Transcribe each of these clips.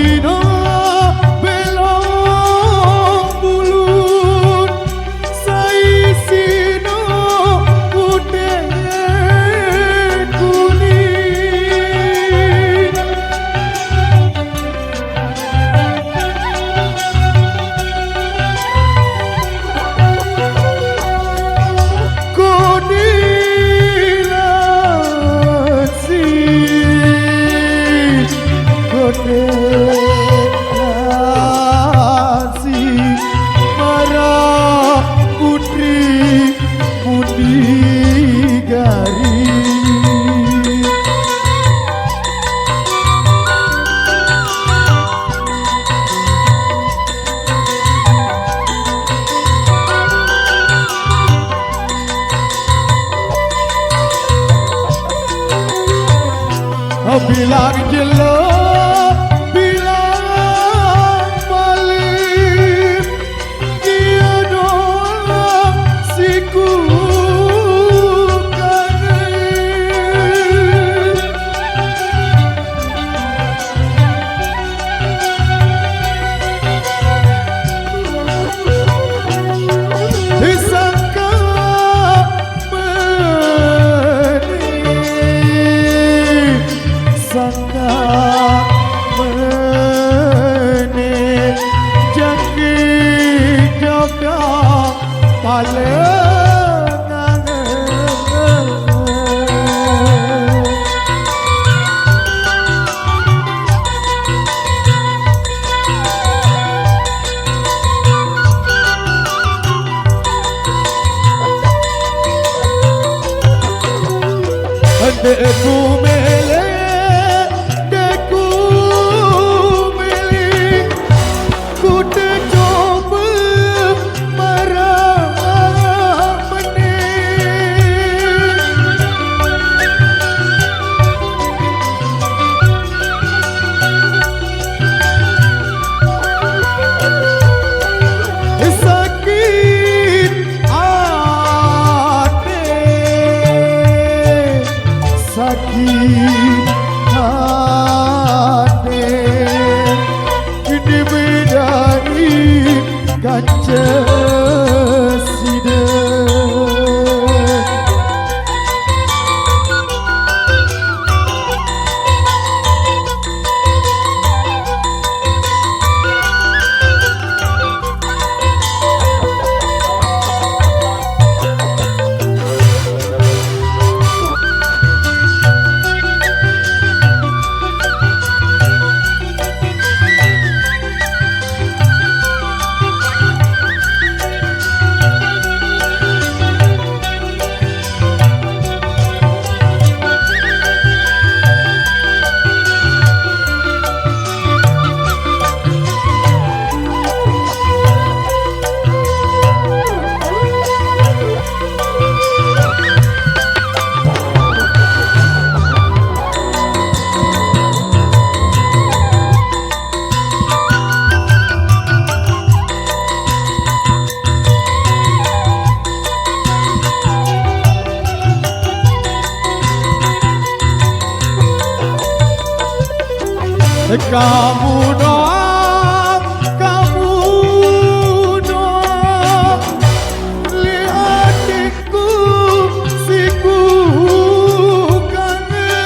dino belong bulut saisino putih kuning bilang jelas, bilang balik, dia doang siku kangen. Disangka sangka menit janji joga palengan deku mele sakit hati ini bedai kaca sidang kamu doang, lihat hatiku siku kangen.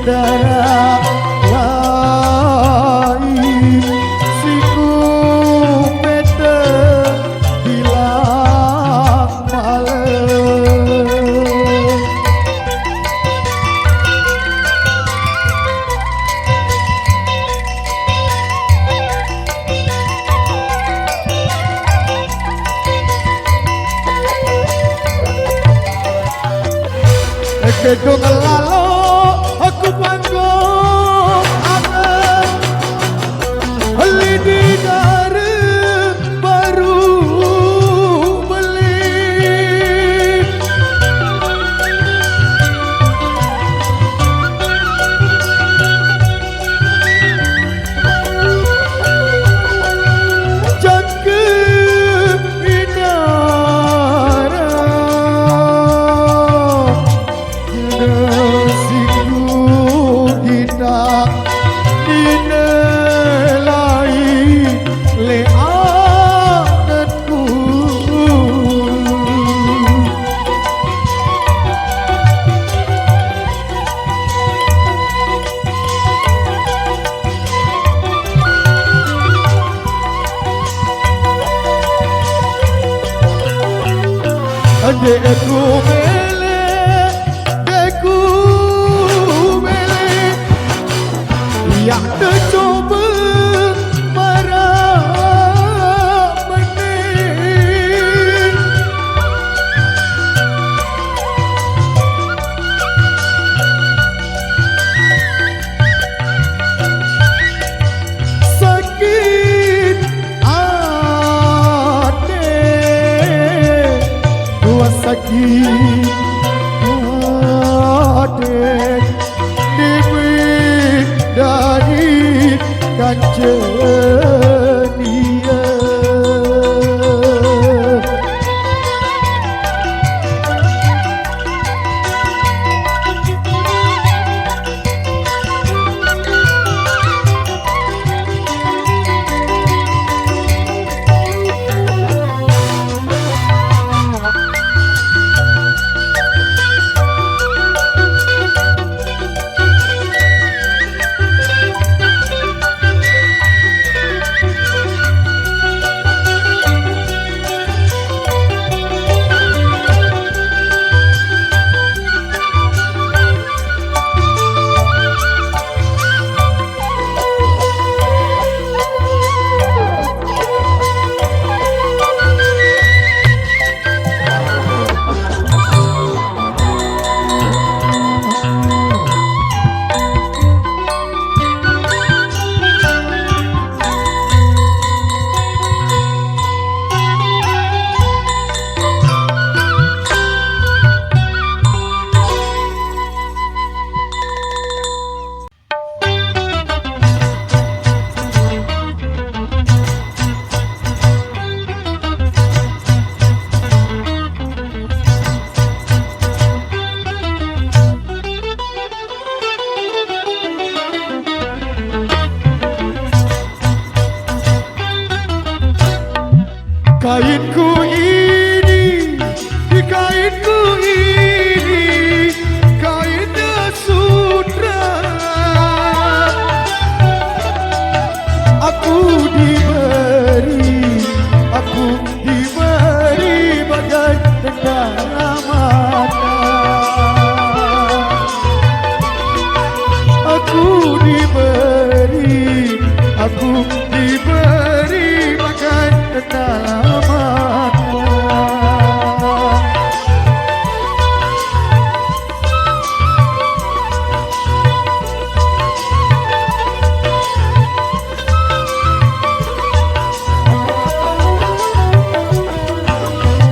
Darah lain siku beda bilang malam gedung lalu aku panggung angan lidi dari baru beli Adekku mele, adekku mele, yang tercoba marah meneh. Sakit hati, dua sakit hati, diberi dari kancenia. Kainku ini, kainku ini, kainnya sutra. Aku diberi bagai tentara mata. Aku diberi bagai tentara mata.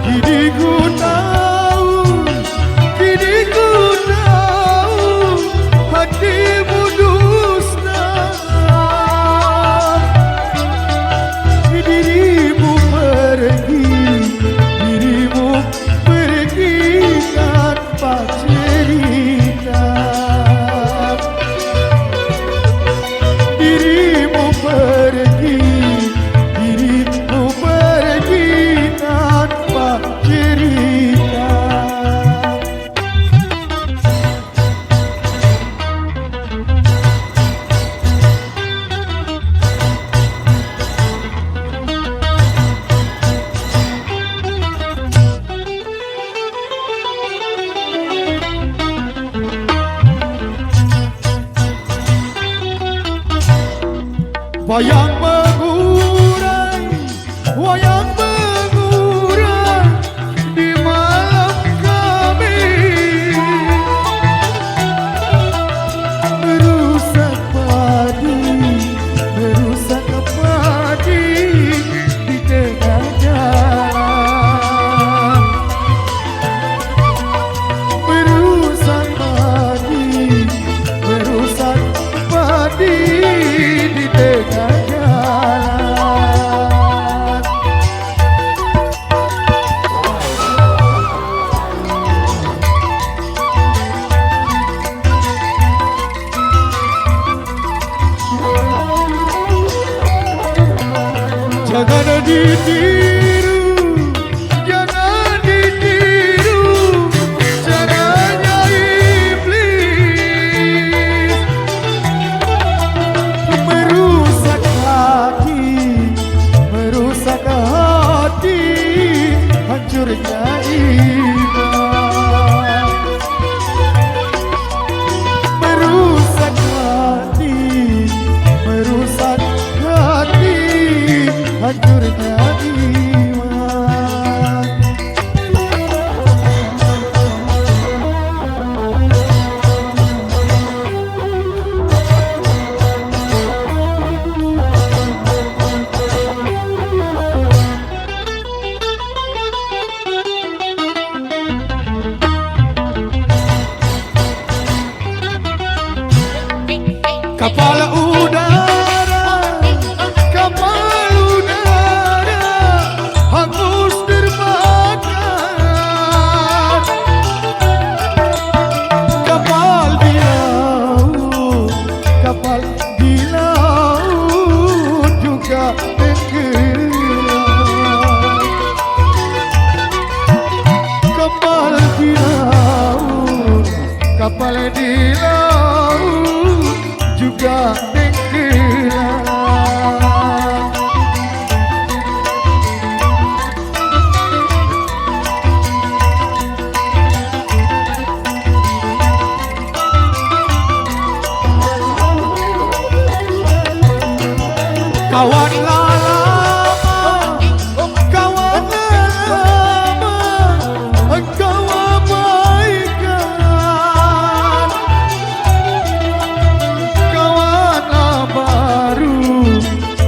Kini ku tahu hatimu dusta. Dirimu pergi tanpa cerita. Dirimu pergi tanpa cerita. Wayang mengurai di malam kami, merusak padi di tengah jalan. Merusak padi di tengah jalan. Jangan ditiru, caranya iblis. Merusak hati, hancurnya ini. kapal udara, kapal udara hangus terbakar. Kapal di laut, kapal di laut juga tenggelam. Kapal di laut, kapal di laut juga tenggelam. Kawan lama, kawan lama, engkau abaikan. Kawanlah baru,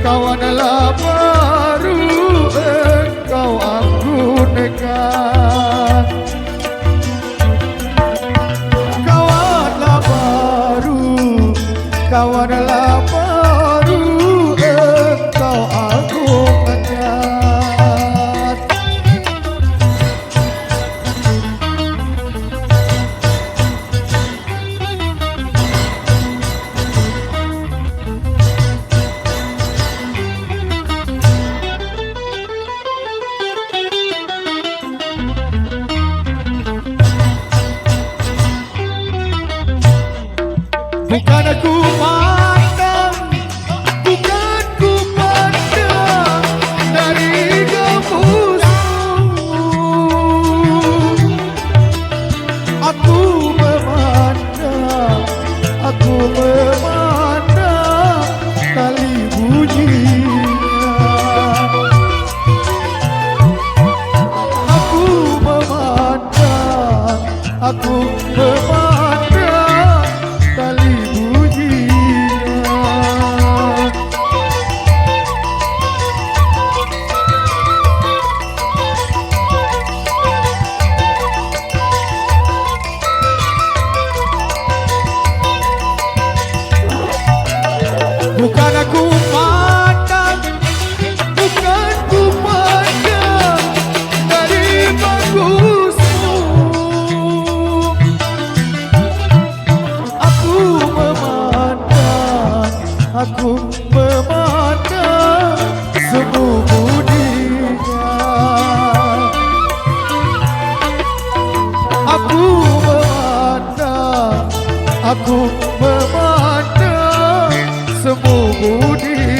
kawanlah baru, engkau abaikan. Kawanlah baru, kawanlah baru, engkau agungkan. Bukan aku pandang, bukan ku pandang dari gembusmu. Aku memandang tali bunyinya. Aku memandang tali bunyinya. Bukan aku pandang, bukan ku pandang dari bagusmu. Aku memandang semu budinya. Aku memandang semu budinya.